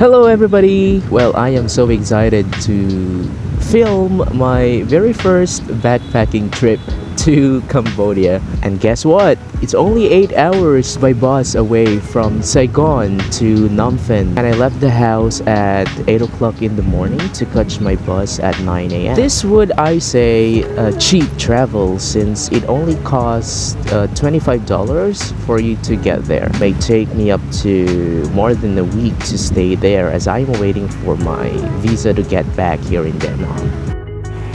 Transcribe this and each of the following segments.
Hello everybody! Well, I am so excited to film my very first backpacking trip to Cambodia. And guess what? It's only 8 hours by bus away from Saigon to Phnom Penh. And I left the house at 8 o'clock in the morning to catch my bus at 9 a.m. This would, I say, cheap travel since it only costs $25 for you to get there. It may take me up to more than a week to stay there as I'm waiting for my visa to get back here in Vietnam.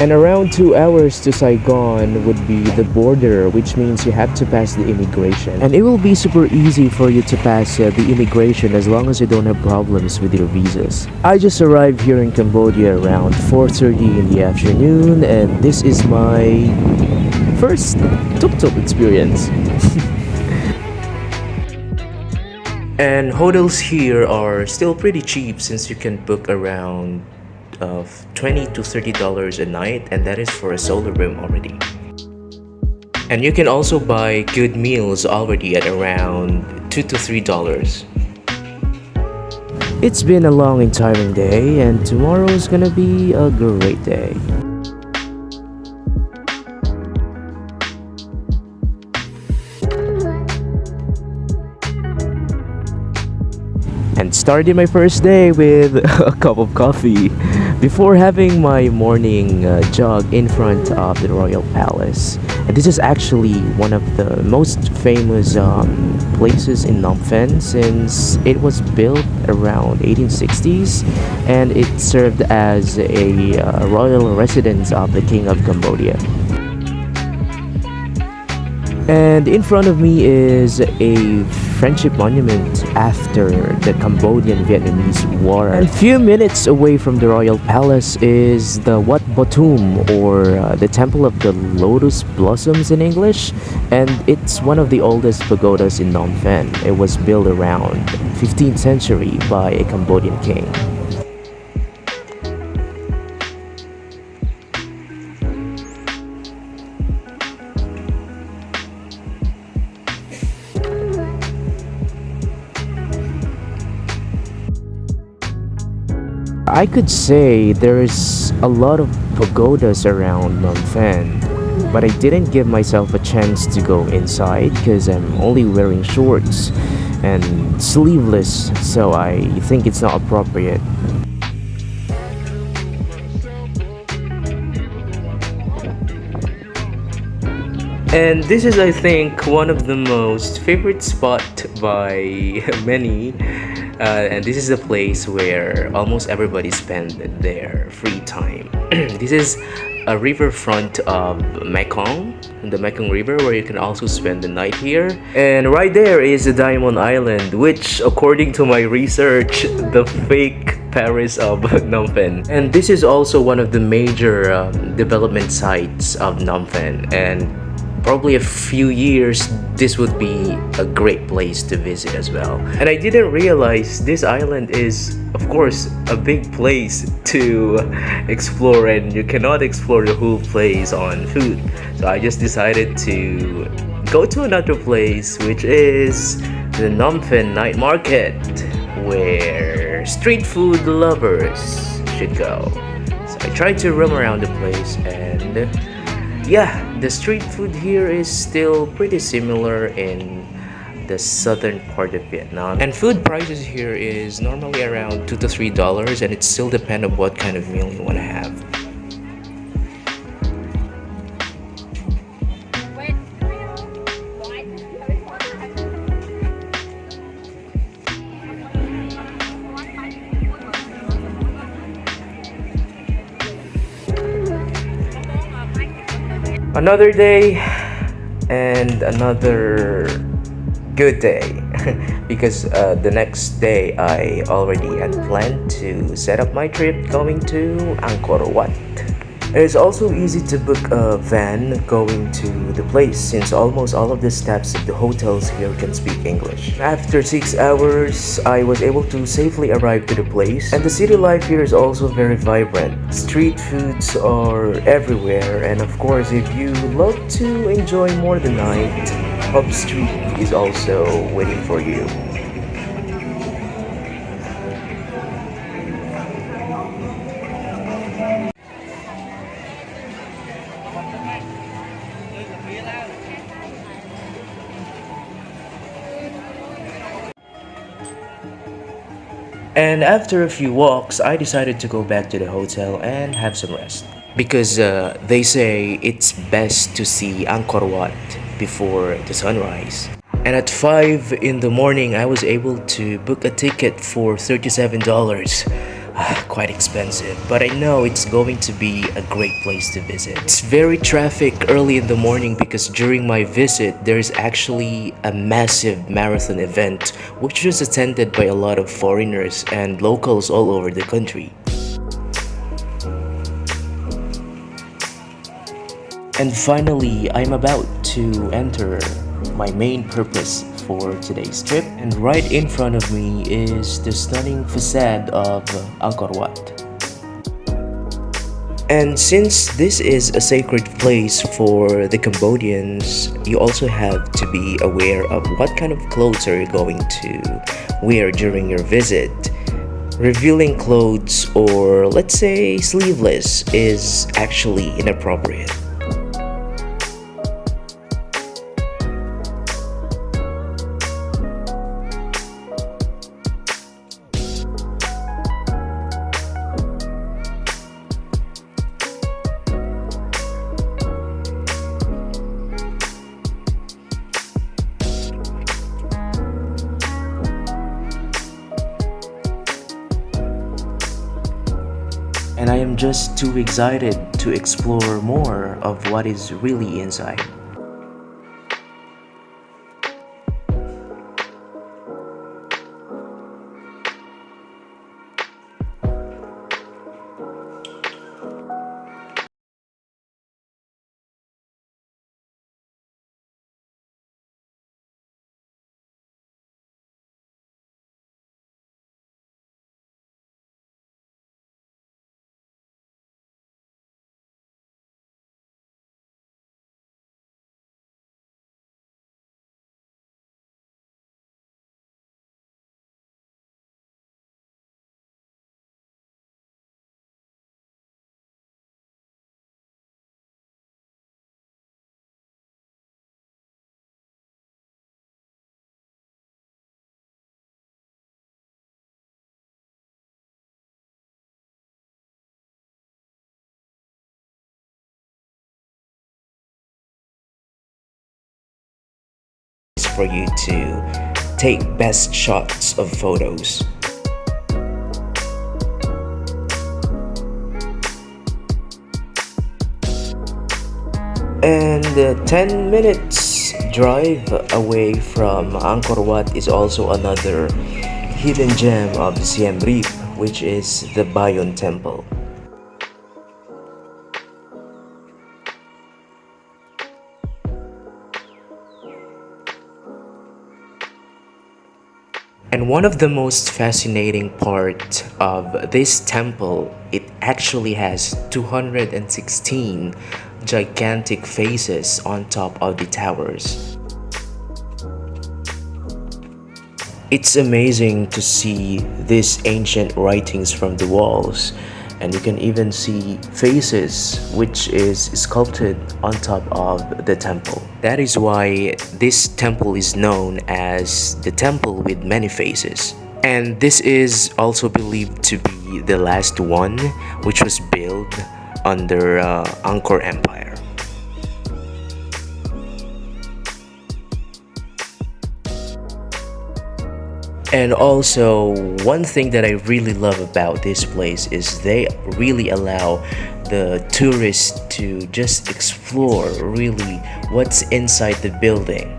And around 2 hours to Saigon would be the border, which means you have to pass the immigration. And it will be super easy for you to pass the immigration as long as you don't have problems with your visas. I just arrived here in Cambodia around 4:30 in the afternoon, and this is my first tuk-tuk experience. And hotels here are still pretty cheap since you can book around of $20 to $30 a night, and that is for a solo room already. And you can also buy good meals already at around $2 to $3. It's been a long and tiring day, and tomorrow is gonna be a great day. And started my first day with a cup of coffee before having my morning jog in front of the Royal Palace. And this is actually one of the most famous places in Phnom Penh since it was built around 1860s, and it served as a royal residence of the King of Cambodia. And in front of me is a friendship monument after the Cambodian-Vietnamese War. And a few minutes away from the Royal Palace is the Wat Botum, or the Temple of the Lotus Blossoms in English. And it's one of the oldest pagodas in Phnom Penh. It was built around 15th century by a Cambodian king. I could say there's a lot of pagodas around Phnom Penh, but I didn't give myself a chance to go inside because I'm only wearing shorts and sleeveless, so I think it's not appropriate. And this is, I think, one of the most favorite spot by many. And this is a place where almost everybody spends their free time. This is a riverfront of Mekong, the Mekong River, where you can also spend the night here. And right there is the Diamond Island, which, according to my research, the fake Paris of Phnom Penh. And this is also one of the major development sites of Phnom Penh. And probably a few years this would be a great place to visit as well. And I didn't realize this island is, of course, a big place to explore, and you cannot explore the whole place on foot. So I just decided to go to another place, which is the Phnom Penh night market, where street food lovers should go. So I tried to roam around the place, and yeah, the street food here is still pretty similar in the southern part of Vietnam. And food prices here is normally around $2 to $3, and it still depends on what kind of meal you want to have. Another day and another good day because the next day I already had planned to set up my trip going to Ankor Wat. It's also easy to book a van going to the place since almost all of the staffs of the hotels here can speak English. After 6 hours, I was able to safely arrive to the place, and the city life here is also very vibrant. Street foods are everywhere, and of course, if you love to enjoy more the night, Pub Street is also waiting for you. And after a few walks, I decided to go back to the hotel and have some rest. Because they say it's best to see Angkor Wat before the sunrise. And at 5 in the morning, I was able to book a ticket for $37. Quite expensive, but I know it's going to be a great place to visit. It's very traffic early in the morning because during my visit, there's actually a massive marathon event which was attended by a lot of foreigners and locals all over the country. And finally, I'm about to enter my main purpose for today's trip, and right in front of me is the stunning facade of Angkor Wat. And since this is a sacred place for the Cambodians, you also have to be aware of what kind of clothes are you going to wear during your visit. Revealing clothes, or let's say sleeveless, is actually inappropriate. And I am just too excited to explore more of what is really inside. For you to take best shots of photos. And 10 minutes drive away from Angkor Wat is also another hidden gem of Siem Reap, which is the Bayon Temple. And one of the most fascinating part of this temple, it actually has 216 gigantic faces on top of the towers. It's amazing to see these ancient writings from the walls, and you can even see faces which is sculpted on top of the temple. That is why this temple is known as the temple with many faces. And this is also believed to be the last one which was built under Angkor Empire. And also, one thing that I really love about this place is they really allow the tourists to just explore really what's inside the building.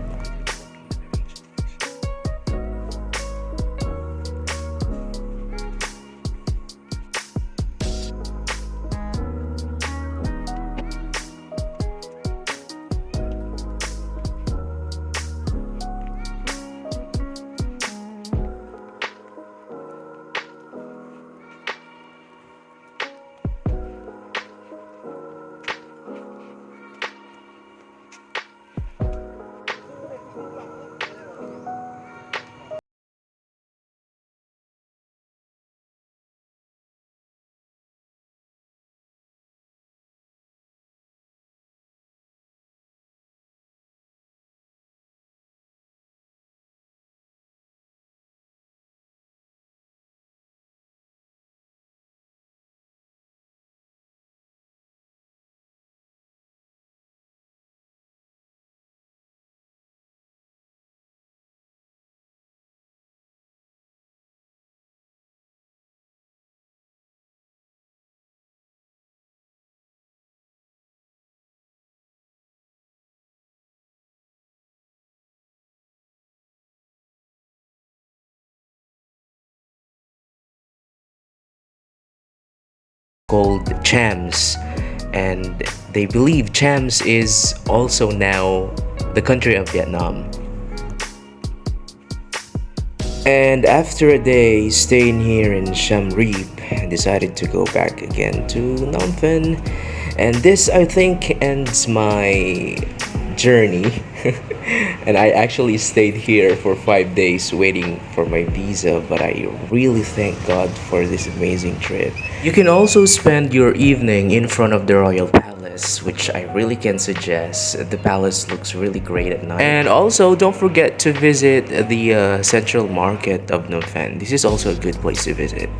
called Chams, and they believe Chams is also now the country of Vietnam. And after a day staying here in Siem Reap, I decided to go back again to Phnom Penh. And this, I think, ends my journey. And I actually stayed here for 5 days waiting for my visa, but I really thank God for this amazing trip. You can also spend your evening in front of the Royal Palace, which I really can suggest. The palace looks really great at night. And also, don't forget to visit the Central Market of Phnom Penh. This is also a good place to visit.